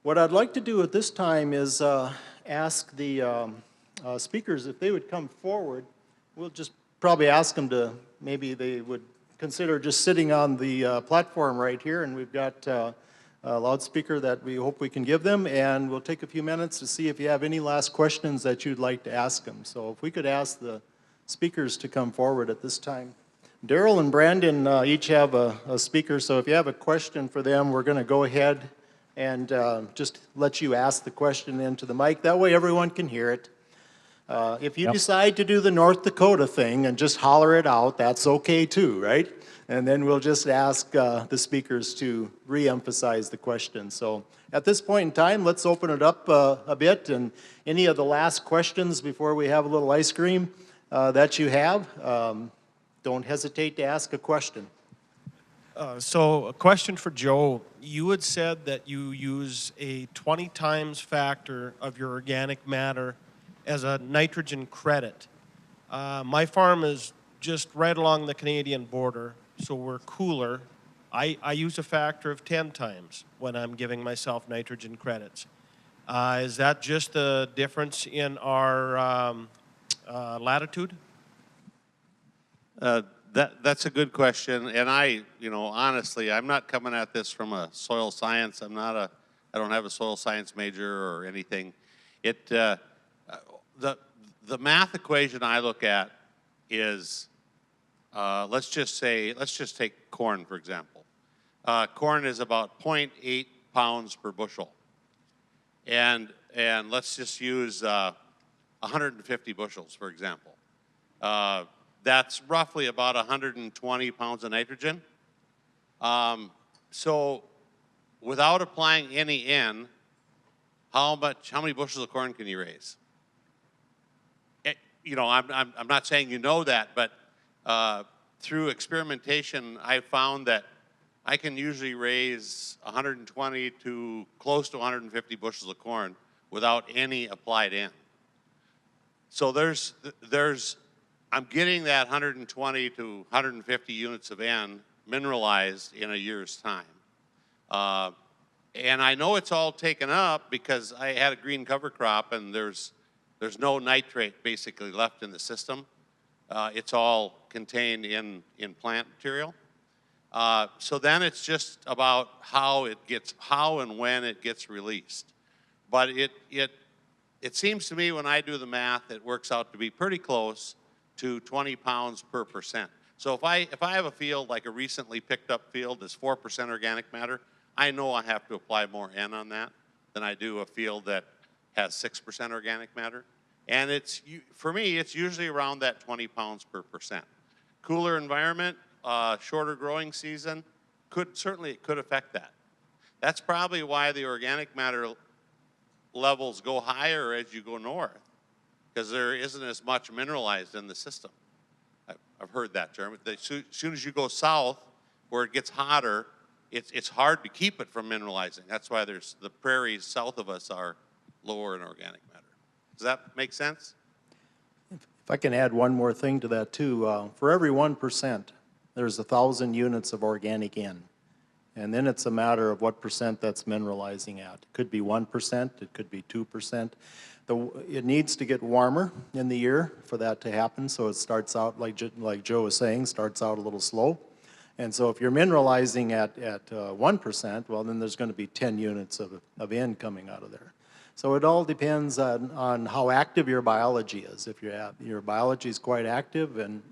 What I'd like to do at this time is ask the speakers if they would come forward. We'll just probably ask them to, maybe they would consider just sitting on the platform right here, and we've got a loudspeaker that we hope we can give them, and we'll take a few minutes to see if you have any last questions that you'd like to ask them. So if we could ask the speakers to come forward at this time. Daryl and Brandon each have a speaker, so if you have a question for them, we're going to go ahead and just let you ask the question into the mic. That way everyone can hear it. If you decide to do the North Dakota thing and just holler it out, that's okay too, right? And then we'll just ask the speakers to re-emphasize the question. So at this point in time, let's open it up a bit, and any of the last questions before we have a little ice cream that you have, don't hesitate to ask a question. So a question for Joe. You had said that you use a 20 times factor of your organic matter as a nitrogen credit. My farm is just right along the Canadian border, so we're cooler. I use a factor of 10 times when I'm giving myself nitrogen credits. Is that just the difference in our latitude? That's a good question, and honestly, I'm not coming at this from a soil science. I don't have a soil science major or anything. The math equation I look at is, let's just take corn for example. Corn is about 0.8 pounds per bushel, and let's just use 150 bushels for example. That's roughly about 120 pounds of nitrogen. So without applying any N, how many bushels of corn can you raise? I'm not saying you know that, but through experimentation, I found that I can usually raise 120 to close to 150 bushels of corn without any applied N. So I'm getting that 120 to 150 units of N mineralized in a year's time. And I know it's all taken up because I had a green cover crop and there's no nitrate basically left in the system. It's all contained in plant material. So then it's just about how and when it gets released. But it seems to me when I do the math, it works out to be pretty close to 20 pounds per percent. So if I have a field like a recently picked up field that's 4% organic matter, I know I have to apply more N on that than I do a field that has 6% organic matter. And for me, it's usually around that 20 pounds per percent. Cooler environment, shorter growing season, could affect that. That's probably why the organic matter levels go higher as you go north, because there isn't as much mineralized in the system. I've heard that term. As soon as you go south, where it gets hotter, it's hard to keep it from mineralizing. That's why the prairies south of us are lower in organic matter. Does that make sense? If I can add one more thing to that too, for every 1%, there's 1,000 units of organic N. And then it's a matter of what percent that's mineralizing at. It could be 1%, it could be 2%. It needs to get warmer in the year for that to happen, so it starts out, like Joe was saying, starts out a little slow. And so if you're mineralizing at 1%, well then there's going to be 10 units of N coming out of there. So it all depends on how active your biology is. If your biology is quite active and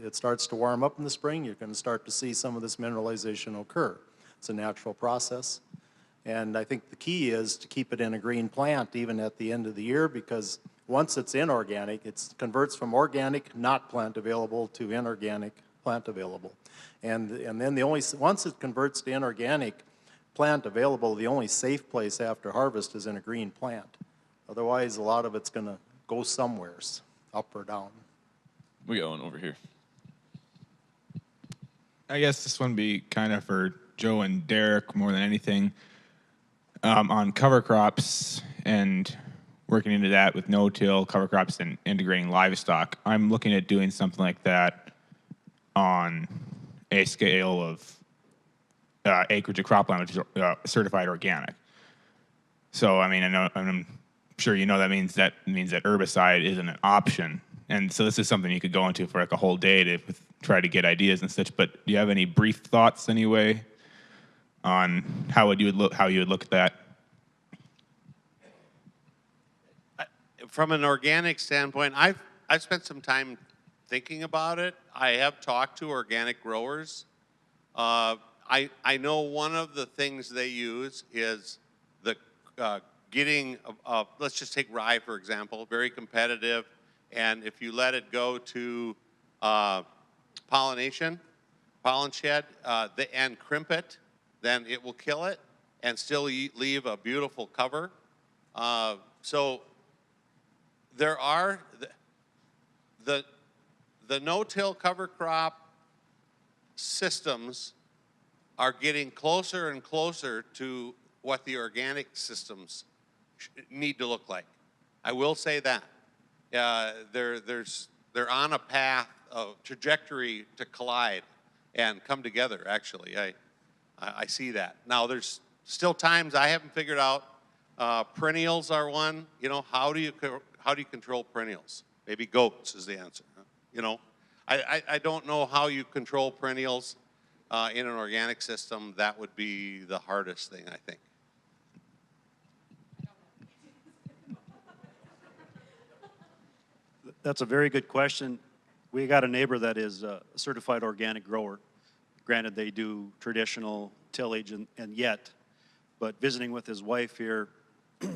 it starts to warm up in the spring, you're going to start to see some of this mineralization occur. It's a natural process. And I think the key is to keep it in a green plant even at the end of the year, because once it's inorganic, it converts from organic, not plant available, to inorganic, plant available. And then once it converts to inorganic, plant available, the only safe place after harvest is in a green plant. Otherwise, a lot of it's going to go somewheres, up or down. We got one over here. I guess this one would be kind of for Joe and Derrick more than anything. On cover crops and working into that with no-till cover crops and integrating livestock, I'm looking at doing something like that on a scale of acreage of cropland, which is certified organic. So I mean, I'm sure you know that means that herbicide isn't an option. And so this is something you could go into for like a whole day to try to get ideas and such. But do you have any brief thoughts anyway on how you would look at that? From an organic standpoint, I've spent some time thinking about it. I have talked to organic growers. I know one of the things they use is the getting, let's just take rye for example, very competitive, and if you let it go to pollen shed, and crimp it, then it will kill it and still leave a beautiful cover. So there are the no-till cover crop systems are getting closer and closer to what the organic systems need to look like. I will say that. They're on a path of trajectory to collide and come together, actually. I see that. Now, there's still times I haven't figured out. Perennials are one. You know, how do you control perennials? Maybe goats is the answer. You know, I don't know how you control perennials in an organic system. That would be the hardest thing, I think. That's a very good question. We got a neighbor that is a certified organic grower. Granted, they do traditional tillage and yet, but visiting with his wife here a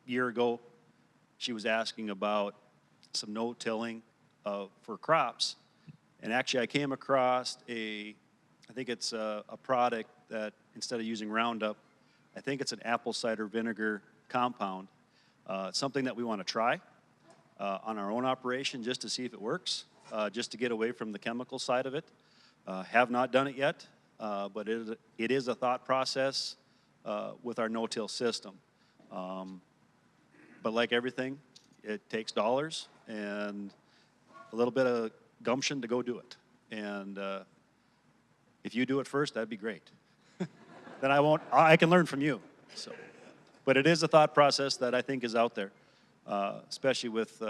year ago, she was asking about some no-tilling for crops. And actually, I came across I think it's a product that instead of using Roundup, I think it's an apple cider vinegar compound. Something that we want to try on our own operation just to see if it works, just to get away from the chemical side of it. Have not done it yet, but it is a thought process with our no-till system. But like everything, it takes dollars and a little bit of gumption to go do it. And if you do it first, that'd be great. Then I can learn from you. So, but it is a thought process that I think is out there, especially with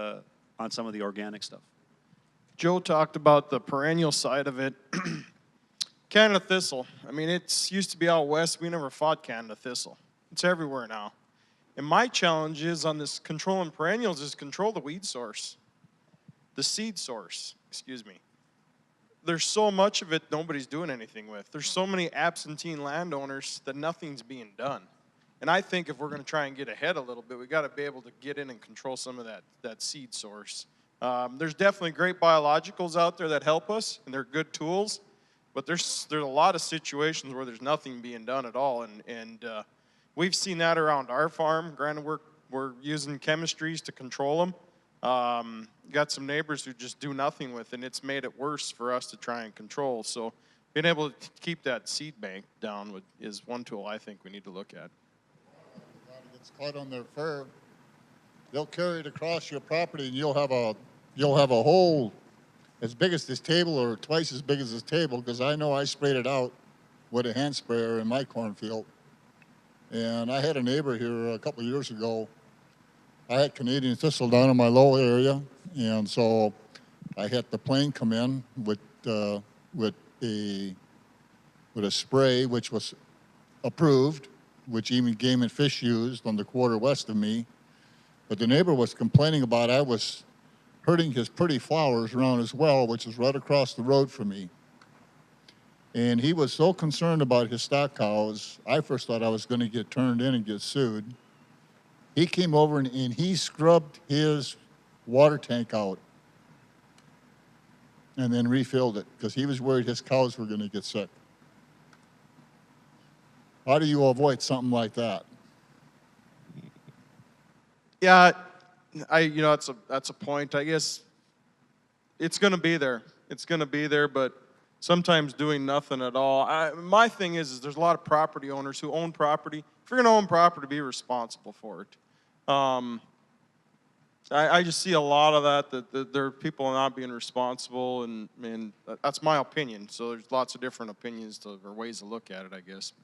on some of the organic stuff. Joe talked about the perennial side of it. Canada thistle. I mean, it's used to be out west. We never fought Canada thistle. It's everywhere now. And my challenge is on this controlling perennials is control the weed source. The seed source, excuse me. There's so much of it nobody's doing anything with. There's so many absentee landowners that nothing's being done. And I think if we're going to try and get ahead a little bit, we got to be able to get in and control some of that seed source. There's definitely great biologicals out there that help us, and they're good tools. But there's a lot of situations where there's nothing being done at all, and we've seen that around our farm. Granted, we're using chemistries to control them. Got some neighbors who just do nothing with it, and it's made it worse for us to try and control. So being able to keep that seed bank down is one tool I think we need to look at. It's caught on their fur. They'll carry it across your property, and you'll have a hole as big as this table or twice as big as this table, because I know I sprayed it out with a hand sprayer in my cornfield. And I had a neighbor here a couple of years ago. I had Canadian thistle down in my low area, and so I had the plane come in with a spray which was approved, which even Game and Fish used on the quarter west of me. But the neighbor was complaining about I was hurting his pretty flowers around his well, which is right across the road from me. And he was so concerned about his stock cows, I first thought I was going to get turned in and get sued. He came over and he scrubbed his water tank out and then refilled it because he was worried his cows were going to get sick. How do you avoid something like that? Yeah, that's a point. I guess it's going to be there. It's going to be there, but sometimes doing nothing at all. My thing is there's a lot of property owners who own property. If you're going to own property, be responsible for it. I just see a lot of that there are people not being responsible, and that's my opinion. So there's lots of different opinions or ways to look at it, I guess.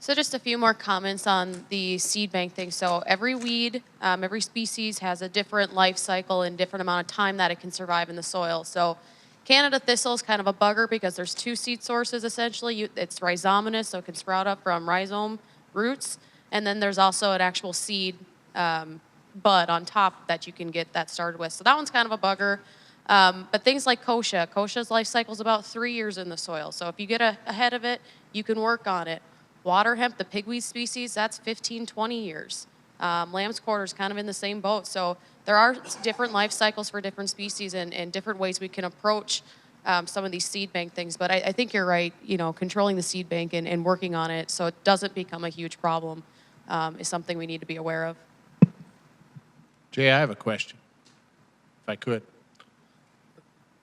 So just a few more comments on the seed bank thing. So every weed, every species has a different life cycle and different amount of time that it can survive in the soil. So Canada thistle is kind of a bugger because there's two seed sources essentially. It's rhizomatous, so it can sprout up from rhizome roots. And then there's also an actual seed bud on top that you can get that started with. So that one's kind of a bugger. But things like kochia's life cycle is about 3 years in the soil. So if you get ahead of it, you can work on it. Water hemp, the pigweed species, that's 15, 20 years. Lamb's quarter is kind of in the same boat. So there are different life cycles for different species and different ways we can approach some of these seed bank things. But I think you're right, controlling the seed bank and working on it so it doesn't become a huge problem is something we need to be aware of. Jay, I have a question, if I could.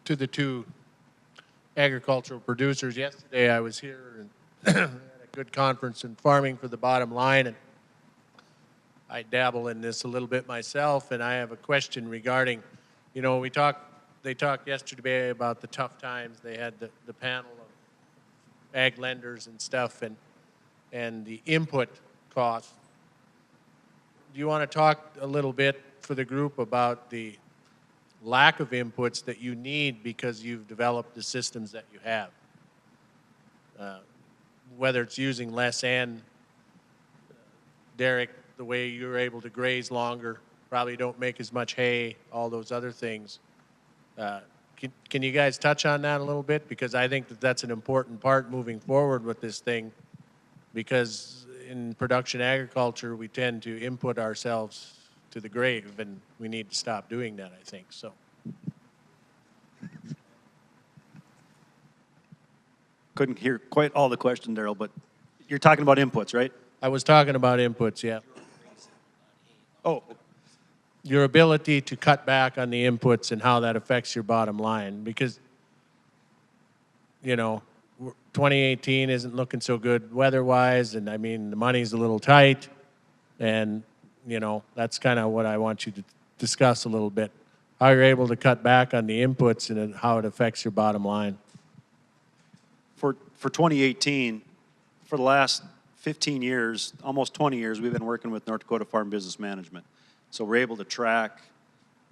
To the two agricultural producers, yesterday I was here and had a good conference in farming for the bottom line, and I dabble in this a little bit myself, and I have a question regarding, they talked yesterday about the tough times. They had the panel of ag lenders and stuff and the input costs. Do you want to talk a little bit for the group about the lack of inputs that you need because you've developed the systems that you have? Whether it's using less and Derrick, the way you're able to graze longer, probably don't make as much hay, all those other things. Can you guys touch on that a little bit? Because I think that's an important part moving forward with this thing, because in production agriculture, we tend to input ourselves to the grave, and we need to stop doing that, I think. So. Couldn't hear quite all the question, Daryl, but you're talking about inputs, right? I was talking about inputs, yeah. Oh, Your ability to cut back on the inputs and how that affects your bottom line, because 2018 isn't looking so good weather-wise, and I mean the money's a little tight, and that's kind of what I want you to discuss a little bit, how you're able to cut back on the inputs and how it affects your bottom line. for 2018, for the last 15 years, almost 20 years, we've been working with North Dakota Farm Business Management. So we're able to track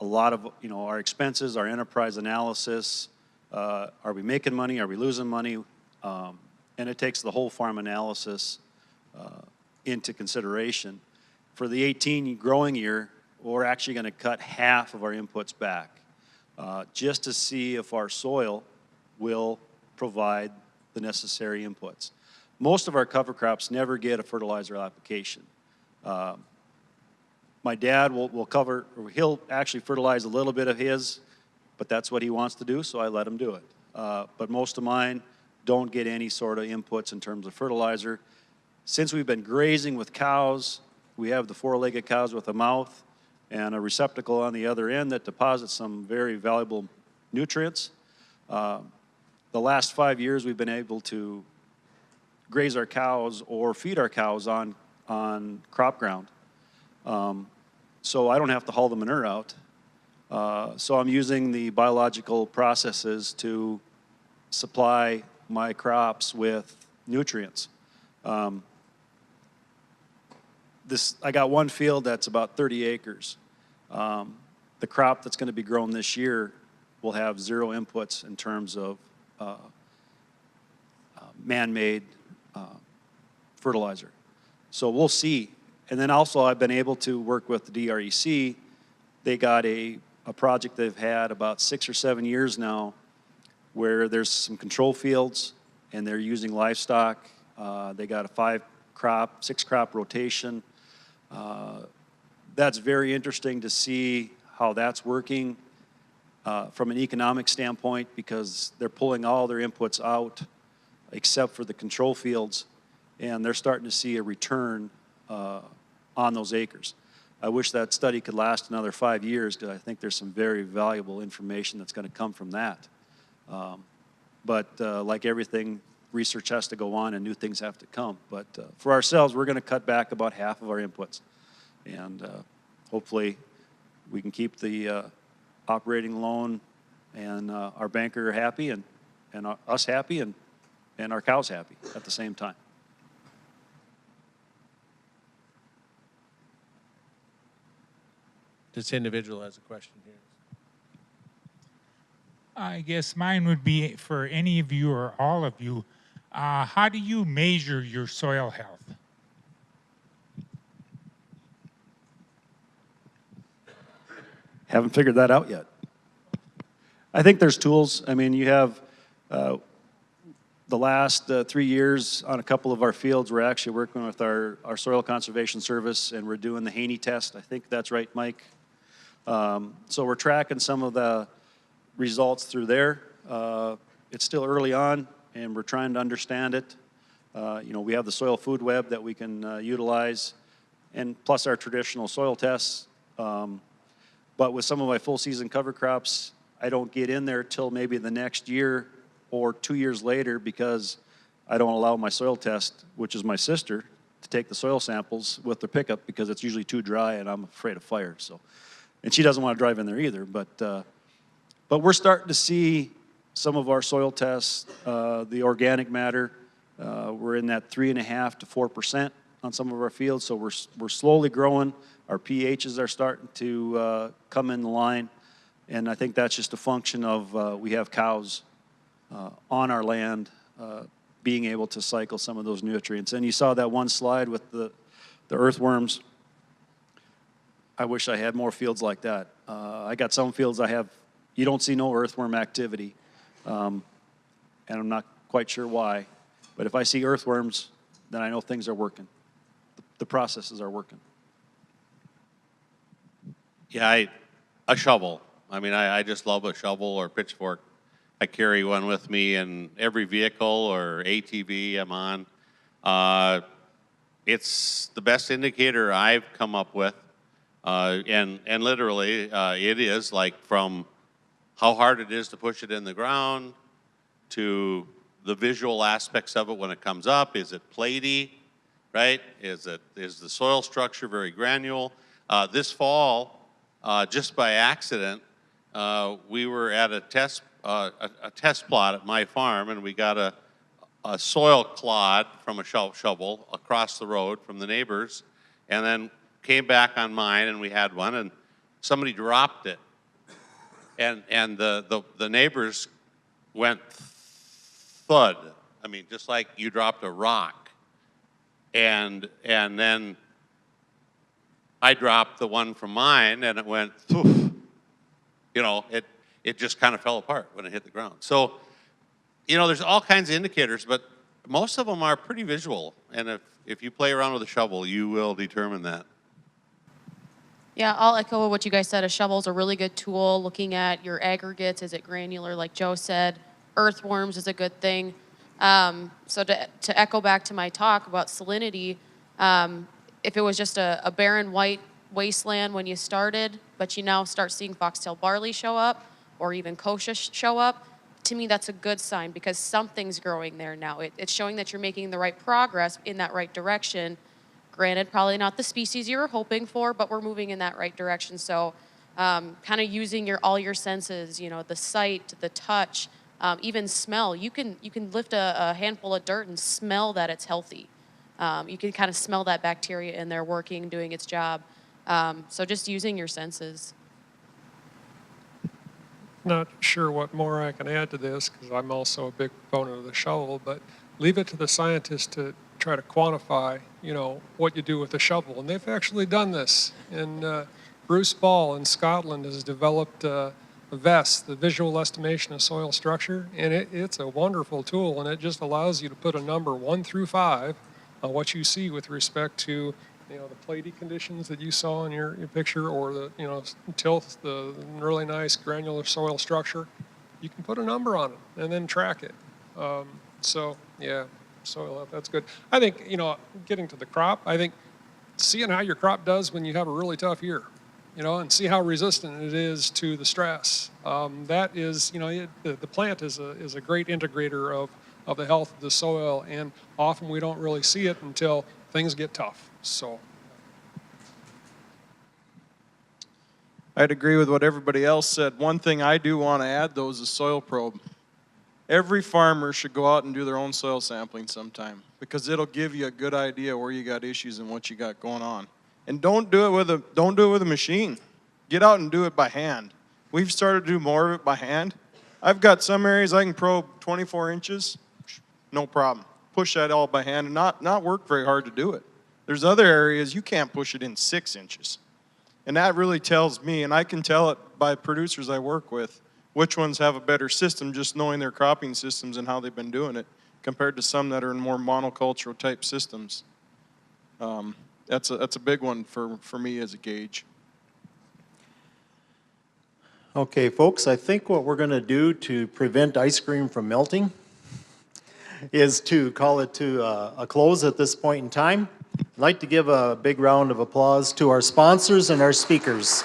a lot of our expenses, our enterprise analysis. Are we making money? Are we losing money? And it takes the whole farm analysis into consideration. For the 18 growing year, we're actually going to cut half of our inputs back just to see if our soil will provide the necessary inputs. Most of our cover crops never get a fertilizer application. My dad he'll actually fertilize a little bit of his, but that's what he wants to do, so I let him do it. But most of mine don't get any sort of inputs in terms of fertilizer. Since we've been grazing with cows, we have the four-legged cows with a mouth and a receptacle on the other end that deposits some very valuable nutrients. The last 5 years, we've been able to graze our cows or feed our cows on crop ground. So I don't have to haul the manure out. So I'm using the biological processes to supply my crops with nutrients. I got one field that's about 30 acres. The crop that's going to be grown this year will have zero inputs in terms of man-made fertilizer. So we'll see. And then also I've been able to work with the DREC. They got a project they've had about 6 or 7 years now where there's some control fields and they're using livestock. They got a 6-crop rotation. That's very interesting to see how that's working from an economic standpoint, because they're pulling all their inputs out except for the control fields, and they're starting to see a return on those acres. I wish that study could last another 5 years, because I think there's some very valuable information that's going to come from that. But like everything, research has to go on and new things have to come. But for ourselves, we're going to cut back about half of our inputs. And hopefully we can keep the operating loan and our banker happy and us happy and our cows happy at the same time. this individual has a question here. I guess mine would be for any of you or all of you. How do you measure your soil health? Haven't figured that out yet. I think there's tools. I mean, you have the last 3 years on a couple of our fields, we're actually working with our Soil Conservation Service, and we're doing the Haney test. I think that's right, Mike. So we're tracking some of the results through there. It's still early on, and we're trying to understand it. You know, we have the soil food web that we can utilize, and plus our traditional soil tests. But with some of my full season cover crops, I don't get in there till maybe the next year or 2 years later, because I don't allow my soil test, which is my sister, to take the soil samples with their pickup, because it's usually too dry and I'm afraid of fire. So, and she doesn't want to drive in there either. But we're starting to see some of our soil tests, the organic matter, we're in that 3.5 to 4% on some of our fields. So we're slowly growing. Our pHs are starting to come in line, and I think that's just a function of we have cows on our land being able to cycle some of those nutrients. And you saw that one slide with the earthworms. I wish I had more fields like that. I got some fields you don't see no earthworm activity, and I'm not quite sure why. But if I see earthworms, then I know things are working. The processes are working. Yeah, a shovel. I mean, I just love a shovel or pitchfork. I carry one with me in every vehicle or ATV I'm on. It's the best indicator I've come up with. And literally, it is like from how hard it is to push it in the ground to the visual aspects of it when it comes up. Is it platy, right? Is the soil structure very granule? This fall, just by accident, we were at a test plot at my farm, and we got a soil clod from a shovel across the road from the neighbors, and then came back on mine, and we had one, and somebody dropped it, and the neighbors went thud. I mean, just like you dropped a rock, and then I dropped the one from mine, and it went, poof. You know, it just kind of fell apart when it hit the ground. So, you know, there's all kinds of indicators, but most of them are pretty visual. And if you play around with a shovel, you will determine that. Yeah, I'll echo what you guys said. A shovel's a really good tool. Looking at your aggregates, is it granular, like Joe said? Earthworms is a good thing. So to echo back to my talk about salinity, if it was just a barren white wasteland when you started, but you now start seeing foxtail barley show up, or even kochia show up, to me that's a good sign, because something's growing there now. It's showing that you're making the right progress in that right direction. Granted, probably not the species you were hoping for, but we're moving in that right direction. So kind of using all your senses, you know, the sight, the touch, even smell. You can lift a handful of dirt and smell that it's healthy. You can kind of smell that bacteria in there working, doing its job. So just using your senses. Not sure what more I can add to this, because I'm also a big proponent of the shovel, but leave it to the scientists to try to quantify, you know, what you do with the shovel. And they've actually done this. And Bruce Ball in Scotland has developed a VEST, the Visual Estimation of Soil Structure, and it's a wonderful tool, and it just allows you to put a number 1 through 5 on what you see with respect to, you know, the platy conditions that you saw in your picture, or the, you know, tilth, the really nice granular soil structure. You can put a number on it and then track it. So yeah, soil health, that's good. I think, you know, getting to the crop, I think seeing how your crop does when you have a really tough year, you know, and see how resistant it is to the stress. That is, you know, the plant is a great integrator of the health of the soil, and often we don't really see it until things get tough. So I'd agree with what everybody else said. One thing I do want to add, though, is a soil probe. Every farmer should go out and do their own soil sampling sometime, because it'll give you a good idea where you got issues and what you got going on. And don't do it with a machine. Get out and do it by hand. We've started to do more of it by hand. I've got some areas I can probe 24 inches, no problem. Push that all by hand and not work very hard to do it. There's other areas you can't push it in 6 inches. And that really tells me, and I can tell it by producers I work with, which ones have a better system just knowing their cropping systems and how they've been doing it compared to some that are in more monocultural type systems. That's a big one for me as a gauge. Okay, folks, I think what we're going to do to prevent ice cream from melting is to call it to a close at this point in time. I'd like to give a big round of applause to our sponsors and our speakers.